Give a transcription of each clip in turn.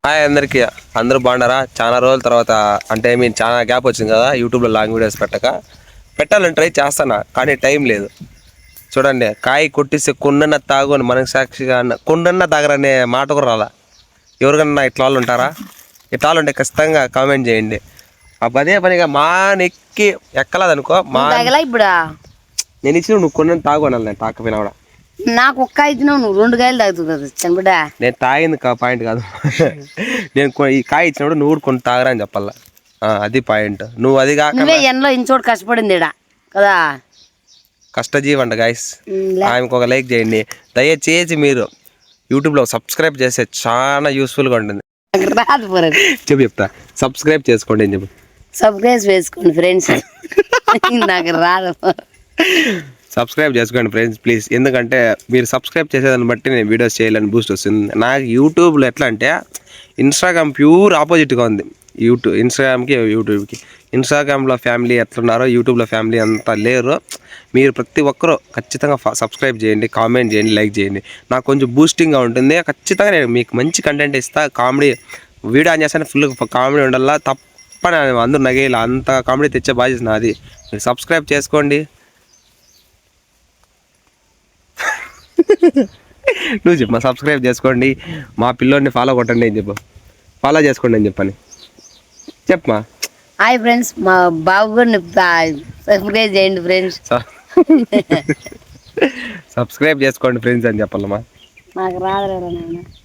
Hi అందరికీ, అందరూ బాగున్నారా? చాలా రోజుల తర్వాత అంటే చాలా గ్యాప్ వచ్చింది కదా యూట్యూబ్లో లాంగ్ వీడియోస్ పెట్టాలని ట్రై చేస్తానా, కానీ టైం లేదు. చూడండి, కాయ కొట్టిస్తే కొండన్న తాగు అని మనకు సాక్షిగా కొండన్న తాగరనే మాట కూడా రాలా. ఎవరికన్నా ఇట్లా వాళ్ళు ఉంటారా? ఇట్లా వాళ్ళు ఉంటే ఖచ్చితంగా కామెంట్ చేయండి. అదే పనిగా మా నెక్కి ఎక్కలేదనుకో ఇప్పుడు నేను ఇచ్చిన నువ్వు కొండన్న తాగు అనాలి. నేను తాకపోయినా కూడా నాకు ఒక్క ఇచ్చినావు, నువ్వు 2 కాయలు తాగుతుంది కదా చనిబిడ్డ. నేను తాగింది పాయింట్ కాదు. నేను ఈ కాయ ఇచ్చినప్పుడు నువ్వు కొన్ని తాగరా అని చెప్పాల, అది పాయింట్. నువ్వు అది కాక నువ్వే ఎండలో ఇంచోటి కష్టపడింది ఇడ కదా. కష్టజీవి అంట గాయస్. ఆమెకు ఒక లైక్ చేయండి దయచేసి. మీరు యూట్యూబ్లో సబ్స్క్రైబ్ చేస్తే చాలా యూస్ఫుల్గా ఉంటుంది. రాదు చెప్తా, సబ్స్క్రైబ్ చేసుకోండి అని చెప్పు. సబ్స్క్రైబ్ చేసుకోండి ఫ్రెండ్స్. నాకు రాదు. సబ్స్క్రైబ్ చేసుకోండి ఫ్రెండ్స్ ప్లీజ్. ఎందుకంటే మీరు సబ్స్క్రైబ్ చేసేదాన్ని బట్టి నేను వీడియోస్ చేయాలని బూస్ట్ వస్తుంది నాకు. యూట్యూబ్లో ఎట్లా అంటే ఇన్స్టాగ్రామ్ ప్యూర్ ఆపోజిట్గా ఉంది. ఇన్స్టాగ్రామ్కి యూట్యూబ్కి. ఇన్స్టాగ్రామ్లో ఫ్యామిలీ ఎట్లున్నారో యూట్యూబ్లో ఫ్యామిలీ అంతా లేరు. మీరు ప్రతి ఒక్కరూ ఖచ్చితంగా సబ్స్క్రైబ్ చేయండి, కామెంట్ చేయండి, లైక్ చేయండి. నాకు కొంచెం బూస్టింగ్గా ఉంటుంది. ఖచ్చితంగా నేను మీకు మంచి కంటెంట్ ఇస్తా. కామెడీ వీడియో ఆన్ చేస్తాను, ఫుల్ కామెడీ ఉండాలా. తప్పని అందరూ నగేయాలి, అంత కామెడీ తెచ్చే బాధ్యత నాది. మీరు సబ్స్క్రైబ్ చేసుకోండి. నువ్వు చెప్పు, సబ్స్క్రైబ్ చేసుకోండి. మా పిల్లోడిని ఫాలో కొట్టండి అని చెప్పు. ఫాలో చేసుకోండి అని చెప్పని చెప్పమా. హాయ్ ఫ్రెండ్స్, మా బాబు గారిని సబ్స్క్రైబ్ చేయండి ఫ్రెండ్స్. సబ్స్క్రైబ్ చేసుకోండి ఫ్రెండ్స్ అని చెప్పాలమ్మా. నాకు రాదు.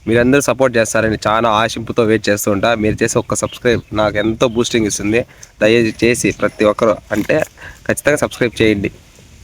మీరందరూ సపోర్ట్ చేస్తారని చాలా ఆశింపుతో వెయిట్ చేస్తూ ఉంటా. మీరు చేసి ఒక్క సబ్స్క్రైబ్ నాకు ఎంతో బూస్టింగ్ ఇస్తుంది. దయచేసి ప్రతి ఒక్కరు అంటే ఖచ్చితంగా సబ్స్క్రైబ్ చేయండి.